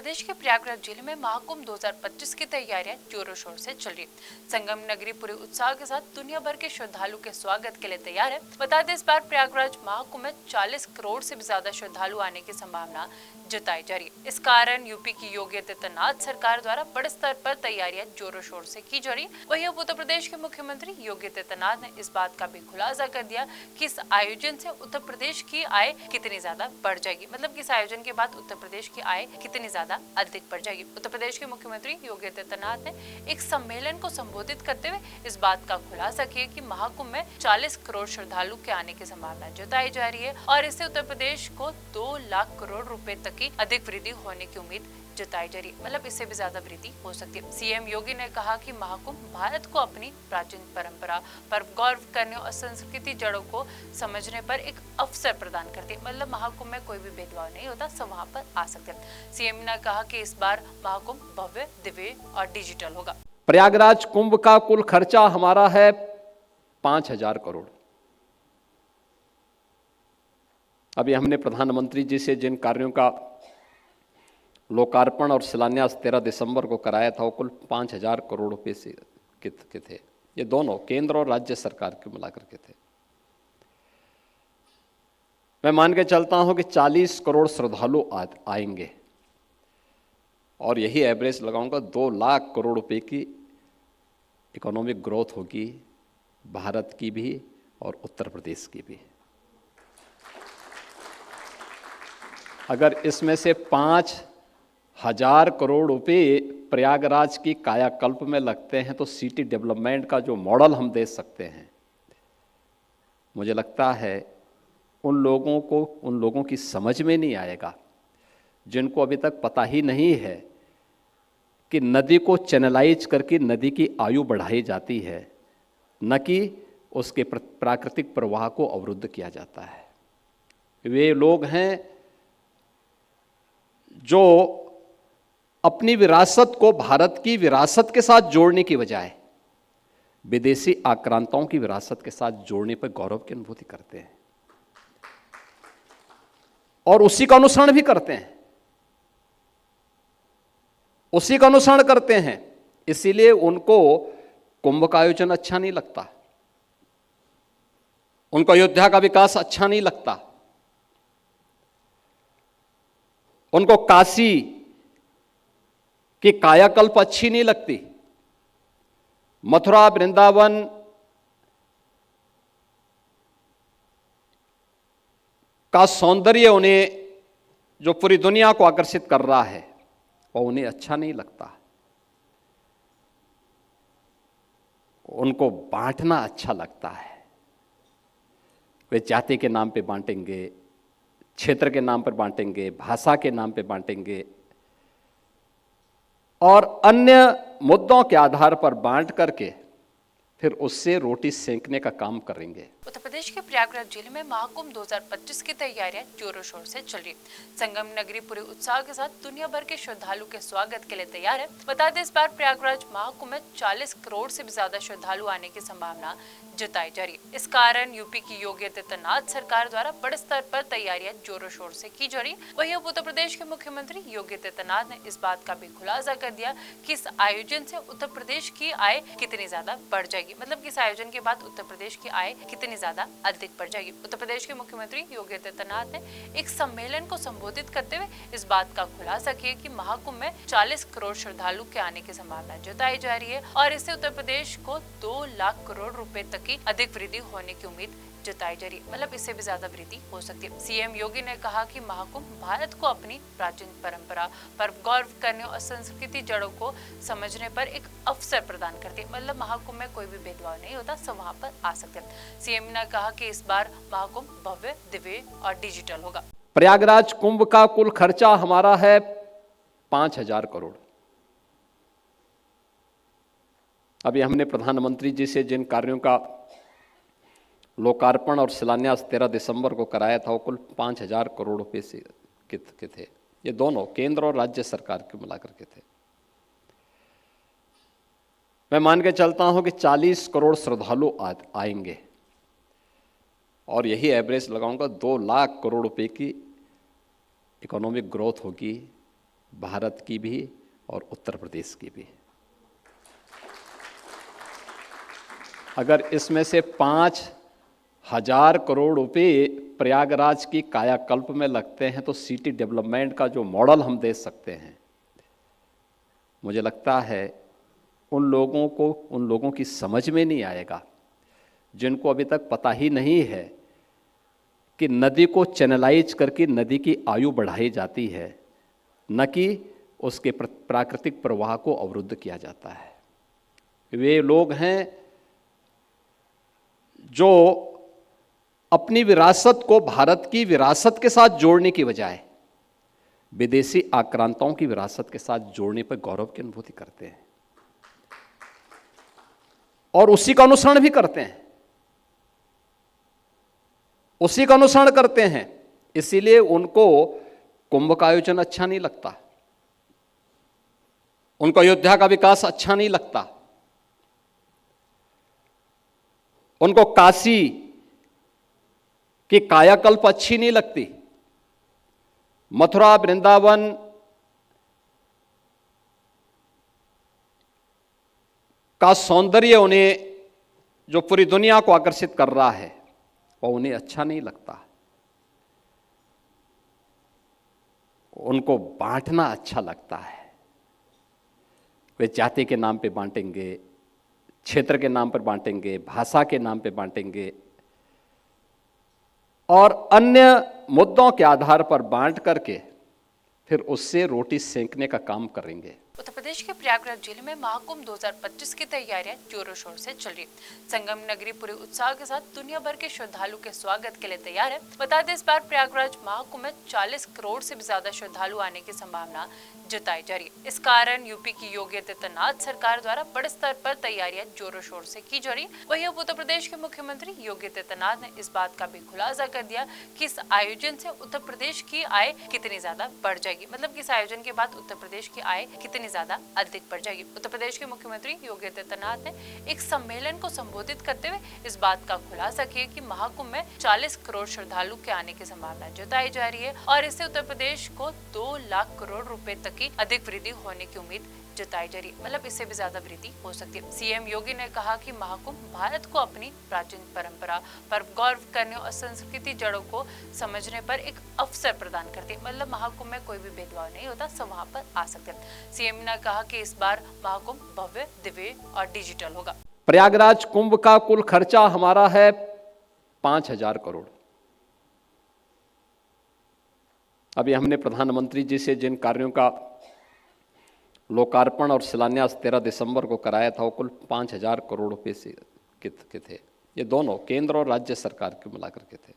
प्रदेश के प्रयागराज जिले में महाकुंभ 2025 की तैयारियां जोरों शोर से चल रही। संगम नगरी पूरे उत्साह के साथ दुनिया भर के श्रद्धालु के स्वागत के लिए तैयार है। बता दें, इस बार प्रयागराज महाकुंभ में 40 करोड़ से भी ज्यादा श्रद्धालु आने की संभावना जताई जा रही है। इस कारण यूपी की योगी आदित्यनाथ सरकार द्वारा बड़े स्तर पर तैयारियां जोरों शोर से की जा रही। वहीं अब उत्तर प्रदेश के मुख्यमंत्री योगी आदित्यनाथ ने इस बात का भी खुलासा कर दिया कि इस आयोजन से उत्तर प्रदेश की आय कितनी ज्यादा बढ़ जाएगी। मतलब कि इस आयोजन के बाद उत्तर प्रदेश की आय कितनी ज्यादा अधिक बढ़ जाएगी। उत्तर प्रदेश के मुख्यमंत्री योगी आदित्यनाथ ने एक सम्मेलन को संबोधित करते हुए इस बात का खुलासा किया कि महाकुंभ में 40 करोड़ श्रद्धालु के आने की संभावना जताई जा रही है और इससे उत्तर प्रदेश को 2 लाख करोड़ रुपए तक की अधिक वृद्धि होने की उम्मीद जताई जा रही है। मतलब इससे भी ज्यादा वृद्धि हो सकती है। सीएम योगी ने कहा कि महाकुंभ भारत को अपनी प्राचीन परंपरा पर गौरव करने और संस्कृति जड़ों को समझने पर एक अवसर प्रदान करती है। मतलब महाकुंभ में कोई भी भेदभाव नहीं होता, सब वहाँ पर आ सकते हैं। सीएम ने कहा कि इस बार महाकुंभ भव्य, दिव्य और डिजिटल होगा। प्रयागराज कुंभ का कुल खर्चा हमारा है 5,000 करोड़। अभी हमने प्रधानमंत्री जी से जिन कार्यों का लोकार्पण और शिलान्यास 13 दिसंबर को कराया था, वो कुल 5,000 करोड़ रुपए से के थे। ये दोनों केंद्र और राज्य सरकार के मिलाकर के थे। मैं मान के चलता हूं कि 40 करोड़ श्रद्धालु आएंगे और यही एवरेज लगाऊंगा, 2 लाख करोड़ रुपए की इकोनॉमिक ग्रोथ होगी भारत की भी और उत्तर प्रदेश की भी। अगर इसमें से 5,000 करोड़ रुपए प्रयागराज की कायाकल्प में लगते हैं तो सिटी डेवलपमेंट का जो मॉडल हम दे सकते हैं, मुझे लगता है उन लोगों की समझ में नहीं आएगा जिनको अभी तक पता ही नहीं है कि नदी को चैनलाइज करके नदी की आयु बढ़ाई जाती है, न कि उसके प्राकृतिक प्रवाह को अवरुद्ध किया जाता है। वे लोग हैं जो अपनी विरासत को भारत की विरासत के साथ जोड़ने की बजाय विदेशी आक्रांताओं की विरासत के साथ जोड़ने पर गौरव की अनुभूति करते हैं और उसी का अनुसरण भी करते हैं, उसी का अनुसरण करते हैं। इसीलिए उनको कुंभ का आयोजन अच्छा नहीं लगता, उनको अयोध्या का विकास अच्छा नहीं लगता, उनको काशी की कायाकल्प अच्छी नहीं लगती, मथुरा वृंदावन का सौंदर्य उन्हें जो पूरी दुनिया को आकर्षित कर रहा है वो उन्हें अच्छा नहीं लगता। उनको बांटना अच्छा लगता है। वे जाति के नाम पे बांटेंगे, क्षेत्र के नाम पर बांटेंगे, भाषा के नाम पे बांटेंगे और अन्य मुद्दों के आधार पर बांट करके फिर उससे रोटी सेंकने का काम करेंगे। उत्तर प्रदेश के प्रयागराज जिले में महाकुंभ 2025 की तैयारियां जोरों शोर से चल रही। संगम नगरी पूरे उत्साह के साथ दुनिया भर के श्रद्धालु के स्वागत के लिए तैयार है। बता दें, इस बार प्रयागराज महाकुंभ में 40 करोड़ से भी ज्यादा श्रद्धालु आने की संभावना जताई जा रही है। इस कारण यूपी की योगी आदित्यनाथ सरकार द्वारा बड़े स्तर पर तैयारियां जोरों शोर से की जा रही। वहीं अब उत्तर प्रदेश के मुख्यमंत्री योगी आदित्यनाथ ने इस बात का भी खुलासा कर दिया कि इस आयोजन से उत्तर प्रदेश की आय कितनी ज्यादा बढ़ जाएगी। मतलब कि इस आयोजन के बाद उत्तर प्रदेश की आय कितनी ज्यादा अधिक बढ़ जाएगी। उत्तर प्रदेश के मुख्यमंत्री योगी आदित्यनाथ ने एक सम्मेलन को संबोधित करते हुए इस बात का खुलासा किया कि महाकुंभ में 40 करोड़ श्रद्धालु के आने की संभावना जताई जा रही है और इससे उत्तर प्रदेश को 2 लाख करोड़ रुपए तक की अधिक वृद्धि होने की उम्मीद जताई जा रही है। मतलब इससे भी ज्यादा वृद्धि हो सकती है। सीएम योगी ने कहा कि महाकुंभ भारत को अपनी प्राचीन परंपरा पर गौरव करने और संस्कृति जड़ों को समझने पर एक अवसर प्रदान करती है। मतलब महाकुंभ में कोई भी भेदभाव नहीं होता, सब वहाँ पर आ सकते हैं। सीएम ने कहा कि इस बार महाकुंभ भव्य, दिव्य और डिजिटल होगा। प्रयागराज कुंभ का कुल खर्चा हमारा है 5,000 करोड़। अभी हमने प्रधानमंत्री जी से जिन कार्यों का लोकार्पण और शिलान्यास 13 दिसंबर को कराया था, वो कुल 5,000 करोड़ रुपए से के थे। ये दोनों केंद्र और राज्य सरकार के मिलाकर के थे। मैं मान के चलता हूं कि 40 करोड़ श्रद्धालु आएंगे और यही एवरेज लगाऊंगा, 2 लाख करोड़ रुपए की इकोनॉमिक ग्रोथ होगी भारत की भी और उत्तर प्रदेश की भी। अगर इसमें से 5,000 करोड़ रुपए प्रयागराज की कायाकल्प में लगते हैं तो सिटी डेवलपमेंट का जो मॉडल हम दे सकते हैं, मुझे लगता है उन लोगों की समझ में नहीं आएगा जिनको अभी तक पता ही नहीं है कि नदी को चैनलाइज करके नदी की आयु बढ़ाई जाती है, न कि उसके प्राकृतिक प्रवाह को अवरुद्ध किया जाता है। वे लोग हैं जो अपनी विरासत को भारत की विरासत के साथ जोड़ने की बजाय विदेशी आक्रांताओं की विरासत के साथ जोड़ने पर गौरव की अनुभूति करते हैं और उसी का अनुसरण भी करते हैं, उसी का अनुसरण करते हैं। इसीलिए उनको कुंभ का आयोजन अच्छा नहीं लगता, उनको अयोध्या का विकास अच्छा नहीं लगता, उनको काशी की कायाकल्प अच्छी नहीं लगती, मथुरा वृंदावन का सौंदर्य उन्हें जो पूरी दुनिया को आकर्षित कर रहा है वो उन्हें अच्छा नहीं लगता। उनको बांटना अच्छा लगता है। वे जाति के नाम पे बांटेंगे, क्षेत्र के नाम पर बांटेंगे, भाषा के नाम पे बांटेंगे और अन्य मुद्दों के आधार पर बांट करके फिर उससे रोटी सेंकने का काम करेंगे। उत्तर प्रदेश के प्रयागराज जिले में महाकुंभ 2025 की तैयारियां जोरों शोर से चल रही। संगम नगरी पूरे उत्साह के साथ दुनिया भर के श्रद्धालु के स्वागत के लिए तैयार है। बता दें, इस बार प्रयागराज महाकुंभ में 40 करोड़ से भी ज्यादा श्रद्धालु आने की संभावना जताई जा रही है। इस कारण यूपी की योगी आदित्यनाथ सरकार द्वारा बड़े स्तर पर तैयारियां जोरों शोर से की जा रही। वहीं अब उत्तर प्रदेश के मुख्यमंत्री योगी आदित्यनाथ ने इस बात का भी खुलासा कर दिया कि इस आयोजन से उत्तर प्रदेश की आय कितनी ज्यादा बढ़ जाएगी, मतलब कि इस आयोजन के बाद उत्तर प्रदेश की आय कितनी ज्यादा अधिक बढ़ जाएगी। उत्तर प्रदेश के मुख्यमंत्री योगी आदित्यनाथ ने एक सम्मेलन को संबोधित करते हुए इस बात का खुलासा किया कि महाकुंभ में 40 करोड़ श्रद्धालु के आने की संभावना जताई जा रही है और इससे उत्तर प्रदेश को 2 लाख करोड़ रुपए तक की अधिक वृद्धि होने की उम्मीद जताई जा रही है, मतलब इससे भी ज्यादा वृद्धि हो सकती है। सीएम योगी ने कहा कि महाकुंभ भारत को अपनी प्राचीन परंपरा पर गौरव करने और संस्कृति जड़ों को समझने पर एक अवसर प्रदान करती है, मतलब महाकुंभ में कोई भी भेदभाव नहीं होता, सब वहाँ पर आ सकते हैं। सीएम ने कहा कि इस बार महाकुंभ भव्य, दिव्य और डिजिटल होगा। प्रयागराज कुंभ का कुल खर्चा हमारा है 5,000 करोड़। अभी हमने प्रधानमंत्री जी से जिन कार्यों का लोकार्पण और शिलान्यास 13 दिसंबर को कराया था वो कुल 5,000 करोड़ रुपए से के थे। ये दोनों केंद्र और राज्य सरकार के मिलाकर के थे।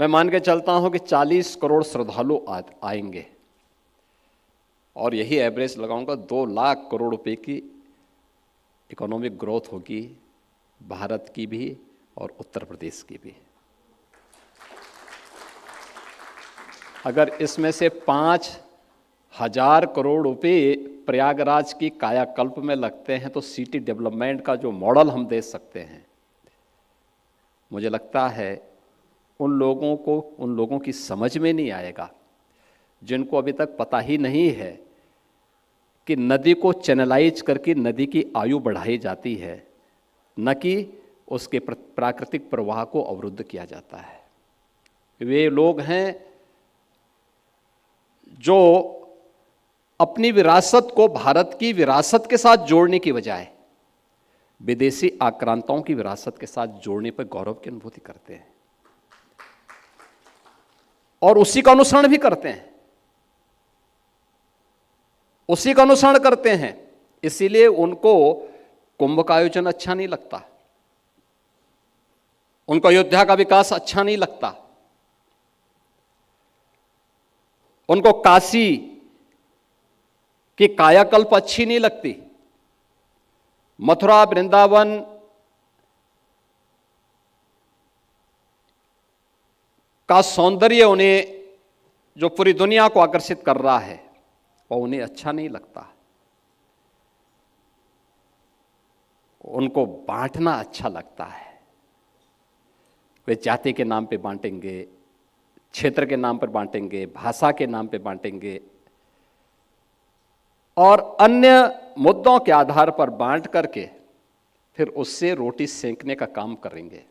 मैं मान के चलता हूं कि 40 करोड़ श्रद्धालु आएंगे और यही एवरेज लगाऊंगा 2 लाख करोड़ रुपए की इकोनॉमिक ग्रोथ होगी भारत की भी और उत्तर प्रदेश की भी। अगर इसमें से 5,000 करोड़ रुपए प्रयागराज की कायाकल्प में लगते हैं तो सिटी डेवलपमेंट का जो मॉडल हम दे सकते हैं, मुझे लगता है उन लोगों की समझ में नहीं आएगा जिनको अभी तक पता ही नहीं है कि नदी को चैनलाइज करके नदी की आयु बढ़ाई जाती है, न कि उसके प्राकृतिक प्रवाह को अवरुद्ध किया जाता है। वे लोग हैं जो अपनी विरासत को भारत की विरासत के साथ जोड़ने की बजाय विदेशी आक्रांताओं की विरासत के साथ जोड़ने पर गौरव की अनुभूति करते हैं और उसी का अनुसरण भी करते हैं, उसी का अनुसरण करते हैं। इसीलिए उनको कुंभ का आयोजन अच्छा नहीं लगता, उनको अयोध्या का विकास अच्छा नहीं लगता, उनको काशी की कायाकल्प अच्छी नहीं लगती, मथुरा वृंदावन का सौंदर्य उन्हें जो पूरी दुनिया को आकर्षित कर रहा है वो उन्हें अच्छा नहीं लगता। उनको बांटना अच्छा लगता है। वे जाति के नाम पे बांटेंगे, क्षेत्र के नाम पर बांटेंगे, भाषा के नाम पे बांटेंगे और अन्य मुद्दों के आधार पर बांट करके फिर उससे रोटी सेंकने का काम करेंगे।